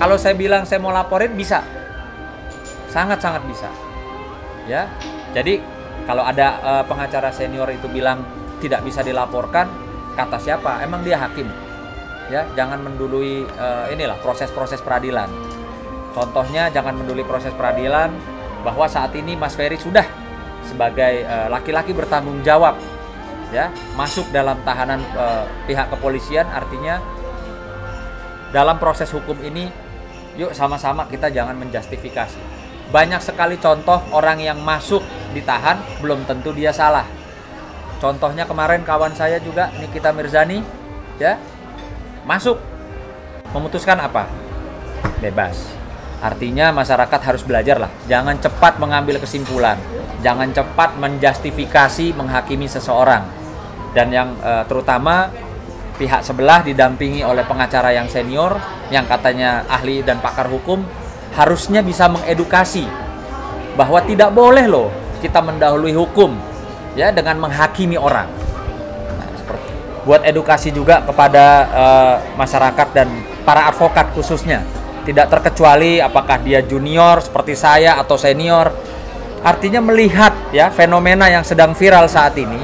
Kalau saya bilang saya mau laporin, bisa. Sangat-sangat bisa. Ya. Jadi kalau ada pengacara senior itu bilang tidak bisa dilaporkan, kata siapa? Emang dia hakim? Ya, jangan mendului inilah proses-proses peradilan. Contohnya jangan mendului proses peradilan bahwa saat ini Mas Ferry sudah sebagai laki-laki bertanggung jawab, ya, masuk dalam tahanan pihak kepolisian. Artinya dalam proses hukum ini, yuk sama-sama kita jangan menjustifikasi. Banyak sekali contoh orang yang masuk ditahan belum tentu dia salah. Contohnya kemarin kawan saya juga Nikita Mirzani, ya, masuk memutuskan apa? Bebas. Artinya masyarakat harus belajar lah, jangan cepat mengambil kesimpulan, jangan cepat menjustifikasi, menghakimi seseorang. Dan yang terutama pihak sebelah didampingi oleh pengacara yang senior, yang katanya ahli dan pakar hukum, harusnya bisa mengedukasi bahwa tidak boleh loh kita mendahului hukum, ya, dengan menghakimi orang. Nah, seperti buat edukasi juga kepada masyarakat dan para advokat khususnya. Tidak terkecuali apakah dia junior seperti saya atau senior. Artinya melihat, ya, fenomena yang sedang viral saat ini,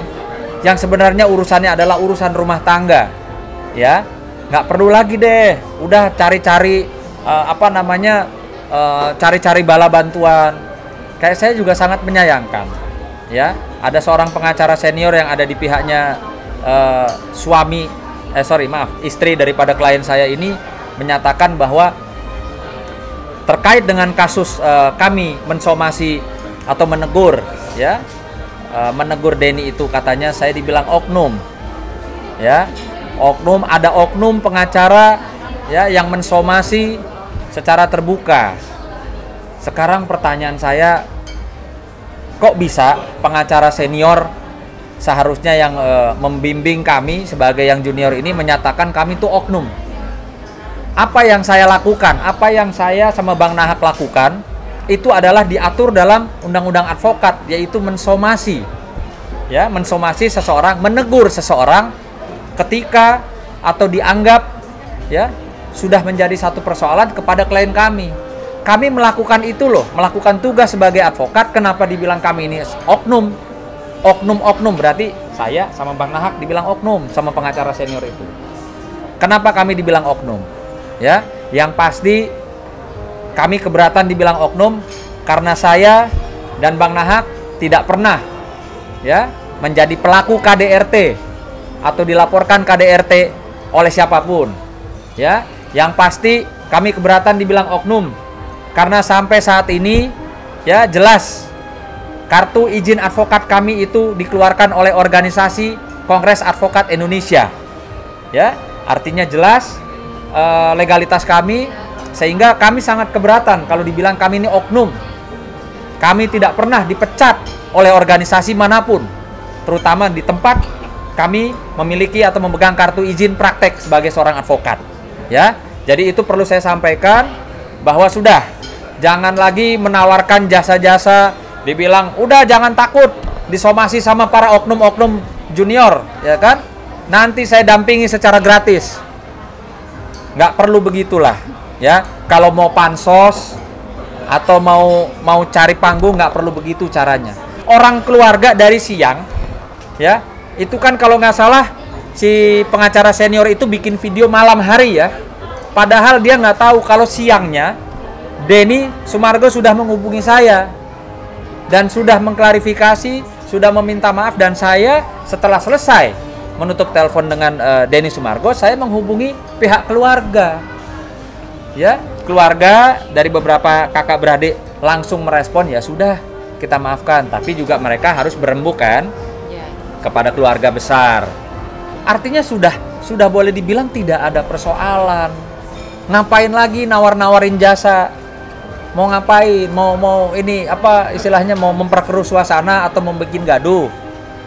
yang sebenarnya urusannya adalah urusan rumah tangga, ya, nggak perlu lagi deh, udah cari-cari cari-cari bala bantuan. Kayak saya juga sangat menyayangkan, ya, ada seorang pengacara senior yang ada di pihaknya istri daripada klien saya ini menyatakan bahwa terkait dengan kasus kami mensomasi atau menegur, ya, menegur Denny itu, katanya saya dibilang oknum, ya, oknum, ada oknum pengacara, ya, yang mensomasi secara terbuka. Sekarang pertanyaan saya, kok bisa pengacara senior seharusnya yang membimbing kami sebagai yang junior ini menyatakan kami itu oknum? Apa yang saya lakukan, apa yang saya sama Bang Nahak lakukan, itu adalah diatur dalam undang-undang advokat, yaitu mensomasi, ya, mensomasi seseorang, menegur seseorang ketika atau dianggap, ya, sudah menjadi satu persoalan kepada klien kami. Kami melakukan itu loh, melakukan tugas sebagai advokat. Kenapa dibilang kami ini oknum? Oknum berarti saya sama Bang Nahak dibilang oknum sama pengacara senior itu. Kenapa kami dibilang oknum? Ya, yang pasti kami keberatan dibilang oknum karena saya dan Bang Nahak tidak pernah, ya, menjadi pelaku KDRT atau dilaporkan KDRT oleh siapapun, ya. Yang pasti kami keberatan dibilang oknum karena sampai saat ini, ya, jelas kartu izin advokat kami itu dikeluarkan oleh organisasi Kongres Advokat Indonesia, ya, artinya jelas legalitas kami, sehingga kami sangat keberatan kalau dibilang kami ini oknum. Kami tidak pernah dipecat oleh organisasi manapun, terutama di tempat kami memiliki atau memegang kartu izin praktek sebagai seorang advokat, ya. Jadi itu perlu saya sampaikan bahwa sudah, jangan lagi menawarkan jasa-jasa, dibilang udah jangan takut disomasi sama para oknum-oknum junior, ya kan, nanti saya dampingi secara gratis. Nggak perlu begitulah, ya. Kalau mau pansos atau mau cari panggung, nggak perlu begitu caranya. Orang keluarga dari siang, ya, itu kan kalau nggak salah si pengacara senior itu bikin video malam hari, ya, padahal dia nggak tahu kalau siangnya Denny Sumargo sudah menghubungi saya dan sudah mengklarifikasi, sudah meminta maaf, dan saya setelah selesai menutup telepon dengan Denny Sumargo, saya menghubungi pihak keluarga, ya, keluarga dari beberapa kakak beradik langsung merespon, ya sudah, kita maafkan, tapi juga mereka harus berembuk kan, kepada keluarga besar. Artinya sudah boleh dibilang tidak ada persoalan. Ngapain lagi nawar-nawarin jasa? Mau ngapain? Mau ini apa istilahnya, mau memperkeruh suasana atau membuat gaduh?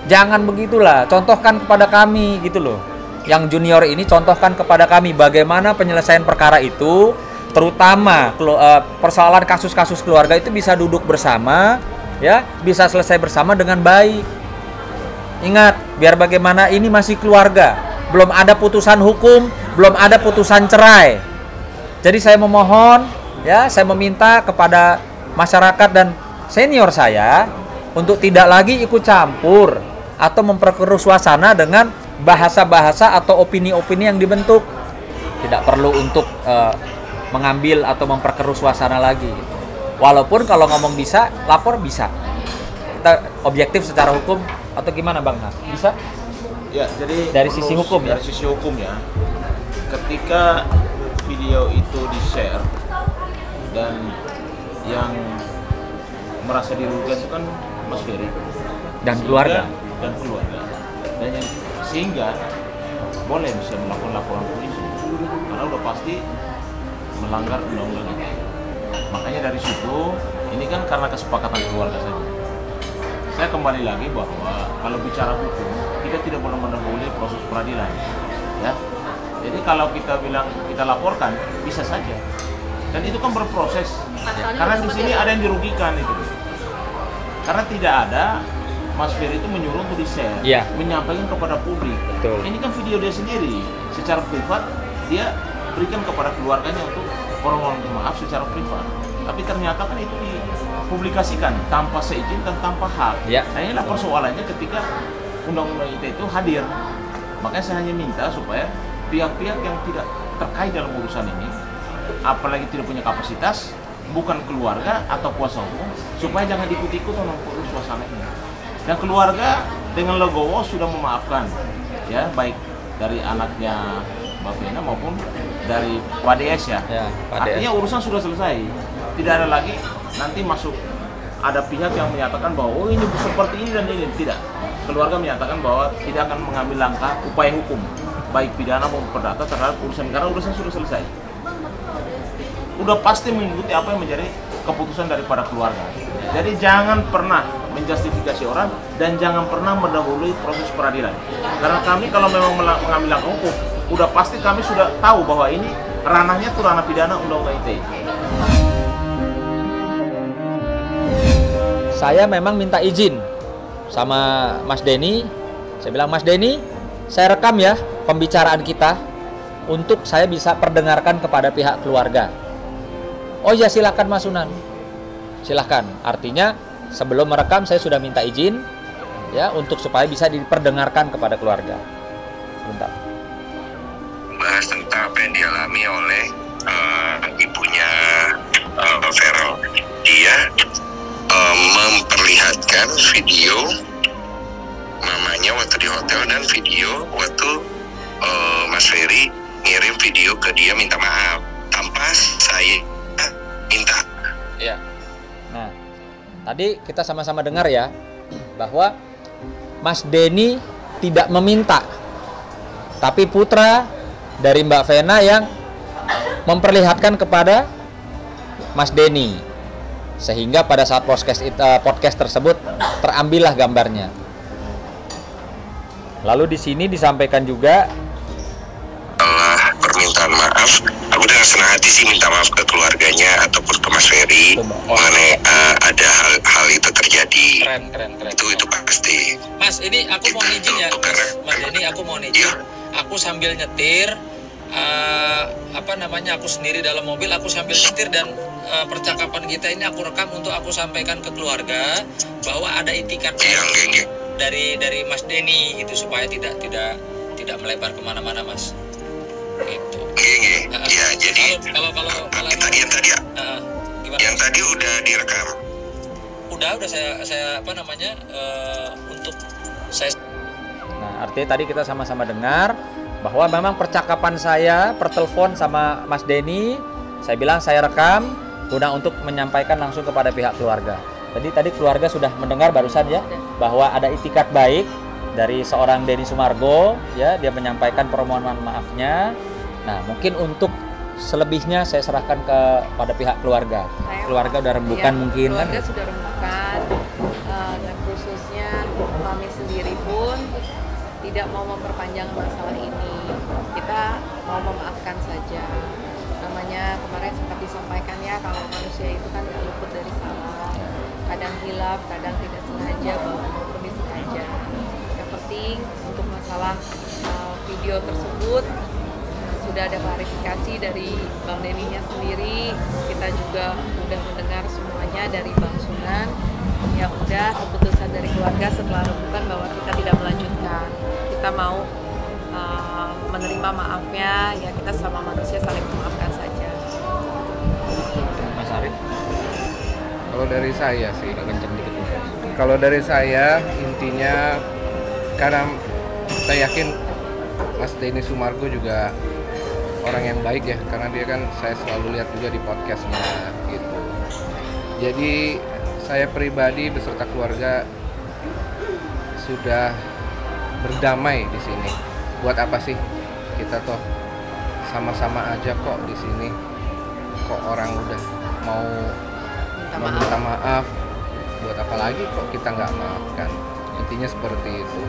Jangan begitulah, contohkan kepada kami gitu loh. Yang junior ini contohkan kepada kami bagaimana penyelesaian perkara itu, terutama persoalan kasus-kasus keluarga itu bisa duduk bersama, ya, bisa selesai bersama dengan baik. Ingat, biar bagaimana ini masih keluarga, belum ada putusan hukum, belum ada putusan cerai. Jadi saya memohon, ya, saya meminta kepada masyarakat dan senior saya untuk tidak lagi ikut campur atau memperkeruh suasana dengan bahasa-bahasa atau opini-opini yang dibentuk. Tidak perlu untuk mengambil atau memperkeruh suasana lagi. Walaupun kalau ngomong bisa, lapor bisa. Kita objektif secara hukum atau gimana Bang? Bisa? Ya, jadi dari sisi hukum ya. Dari sisi hukum ya. Ketika video itu di-share dan yang merasa dirugikan itu kan Mas Ferry dan keluarga. Dan yang sehingga boleh bisa melakukan laporan polisi karena udah pasti melanggar undang-undang itu. Makanya dari situ ini kan karena kesepakatan keluarga saja. Saya kembali lagi bahwa kalau bicara hukum kita tidak boleh mendahului proses peradilan, ya. Jadi kalau kita bilang kita laporkan bisa saja, dan itu kan berproses. Karena di sini ada yang dirugikan itu, karena tidak ada Mas Ferry itu menyuruh untuk di-share, menyampaikan kepada publik. Betul. Ini kan video dia sendiri, secara privat dia berikan kepada keluarganya untuk permohonan maaf secara privat. Tapi ternyata kan itu dipublikasikan tanpa seizin dan tanpa hak. Nah inilah persoalannya ketika undang-undang ITE itu hadir. Makanya saya hanya minta supaya pihak-pihak yang tidak terkait dalam urusan ini, apalagi tidak punya kapasitas, bukan keluarga atau kuasa hukum, supaya jangan ikut-ikut memperkeruh suasana ini. Dan keluarga dengan legowo sudah memaafkan, ya, baik dari anaknya Mbak Vena maupun dari Pak DS ya. Artinya urusan sudah selesai. Tidak ada lagi nanti masuk ada pihak yang menyatakan bahwa oh ini seperti ini dan ini. Tidak. Keluarga menyatakan bahwa tidak akan mengambil langkah upaya hukum baik pidana maupun perdata terhadap urusan karena urusan sudah selesai. Udah pasti mengikuti apa yang menjadi keputusan daripada keluarga. Jadi jangan pernah menjustifikasi orang dan jangan pernah mendahului proses peradilan. Karena kami kalau memang mengambil langkah hukum, udah pasti kami sudah tahu bahwa ini ranahnya itu ranah pidana undang-undang ITE. Saya memang minta izin sama Mas Denny. Saya bilang, Mas Denny, saya rekam ya pembicaraan kita untuk saya bisa perdengarkan kepada pihak keluarga. Oh iya, silakan Mas Sunan. Silakan. Artinya sebelum merekam saya sudah minta izin ya untuk supaya bisa diperdengarkan kepada keluarga. Sebentar. Bahas tentang apa yang dialami oleh ibunya Feral. Dia memperlihatkan video mamanya waktu di hotel dan video waktu Mas Ferry ngirim video ke dia minta maaf tanpa saya minta. Ya. Nah, tadi kita sama-sama dengar ya bahwa Mas Denny tidak meminta, tapi putra dari Mbak Vena yang memperlihatkan kepada Mas Denny, sehingga pada saat podcast tersebut terambillah gambarnya. Lalu di sini disampaikan juga permintaan maaf. Aku dengan senang hati sih minta maaf ke keluarganya ataupun ke Mas Ferry mengenai ada hal itu terjadi. Keren. Itu pasti. Mas, ini aku mau izin ya, Mas Denny, aku mau izin. Aku sambil nyetir, aku sendiri dalam mobil, aku sambil nyetir dan percakapan kita ini aku rekam untuk aku sampaikan ke keluarga bahwa ada itikat dari Mas Denny itu supaya tidak melebar kemana-mana, Mas. Gitu. Ya, jadi kalau yang tadi gimana? Yang tadi udah direkam. Udah saya untuk saya. Nah, artinya tadi kita sama-sama dengar bahwa memang percakapan saya per telepon sama Mas Denny, saya bilang saya rekam guna untuk menyampaikan langsung kepada pihak keluarga. Jadi tadi keluarga sudah mendengar barusan ya bahwa ada itikat baik dari seorang Denny Sumargo, ya, dia menyampaikan permohonan maafnya. Nah, mungkin untuk selebihnya saya serahkan kepada pihak keluarga. Keluarga udah rembukan mungkin kan? Keluarga sudah rembukan, dan khususnya kami sendiri pun tidak mau memperpanjang masalah ini. Kita mau memaafkan saja. Namanya kemarin sempat disampaikan ya, kalau manusia itu kan nggak luput dari salah. Kadang hilaf, kadang tidak sengaja, maupun disengaja. Yang penting untuk masalah video tersebut udah ada klarifikasi dari Bang Deninya sendiri, kita juga udah mendengar semuanya dari Bang Sunan. Ya udah, keputusan dari keluarga setelah rembukan bahwa kita tidak melanjutkan, kita mau menerima maafnya, ya kita sama manusia saling memaafkan saja. Mas Arif? Kalau dari saya sih, kalau dari saya intinya, karena saya yakin Mas Denny Sumargo juga orang yang baik ya, karena dia kan saya selalu lihat juga di podcastnya gitu. Jadi saya pribadi beserta keluarga sudah berdamai di sini. Buat apa sih kita toh sama-sama aja kok di sini. Kok orang udah mau minta maaf, buat apa lagi kok kita nggak maafkan? Intinya seperti itu.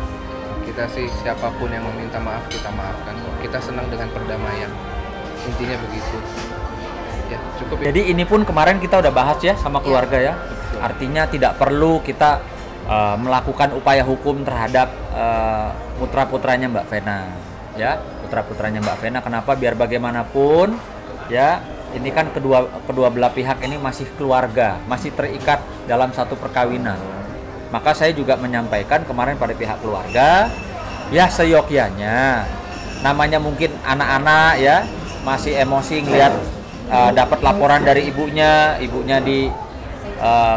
Kita sih siapapun yang meminta maaf kita maafkan kok. Kita senang dengan perdamaian. Intinya begitu. Ya cukup. Jadi ini pun kemarin kita udah bahas ya sama keluarga ya. Artinya tidak perlu kita melakukan upaya hukum terhadap putra-putranya Mbak Vena, ya, putra-putranya Mbak Vena. Kenapa? Biar bagaimanapun, ya, ini kan kedua belah pihak ini masih keluarga, masih terikat dalam satu perkawinan. Maka saya juga menyampaikan kemarin pada pihak keluarga, ya seyogyanya, namanya mungkin anak-anak ya masih emosi ngelihat dapat laporan dari ibunya di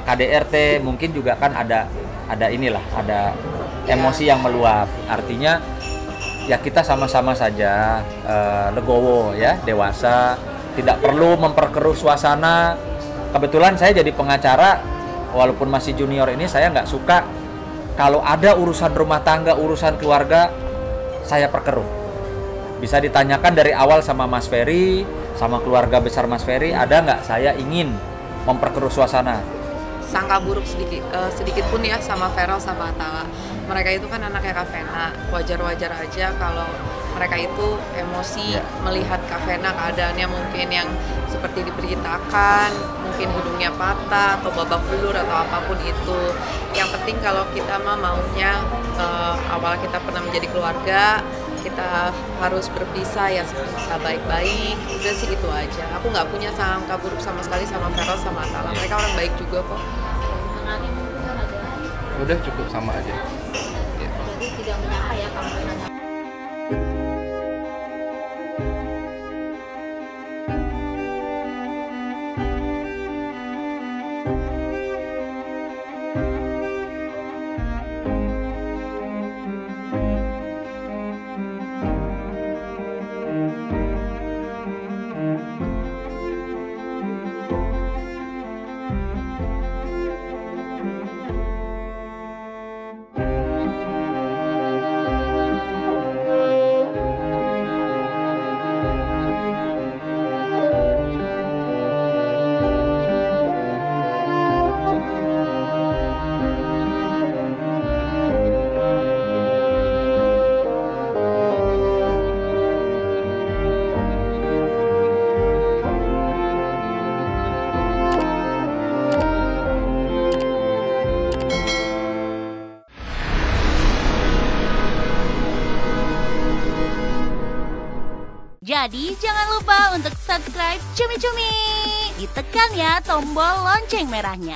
KDRT, mungkin juga kan ada emosi yang meluap. Artinya ya kita sama-sama saja legowo ya, dewasa, tidak perlu memperkeruh suasana. Kebetulan saya jadi pengacara, walaupun masih junior ini, saya nggak suka kalau ada urusan rumah tangga, urusan keluarga saya perkeruh. Bisa ditanyakan dari awal sama Mas Ferry, sama keluarga besar Mas Ferry, ada nggak saya ingin memperkeruh suasana. Sangka buruk sedikit pun ya sama Feral sama Atala. Mereka itu kan anaknya Kak Vena, wajar-wajar aja kalau mereka itu emosi melihat Kak Vena keadaannya mungkin yang seperti diberitakan, mungkin hidungnya patah atau babak belur atau apapun itu. Yang penting kalau kita maunya awal kita pernah menjadi keluarga, kita harus berpisah ya bisa baik-baik. Udah sih itu aja. Aku nggak punya sangka buruk sama sekali sama Feral sama Atala. Mereka orang baik juga kok. Udah cukup sama aja. Jadi tidak menyangka ya kalau menanya. Jadi jangan lupa untuk subscribe Cumi Cumi. Ditekan ya tombol lonceng merahnya.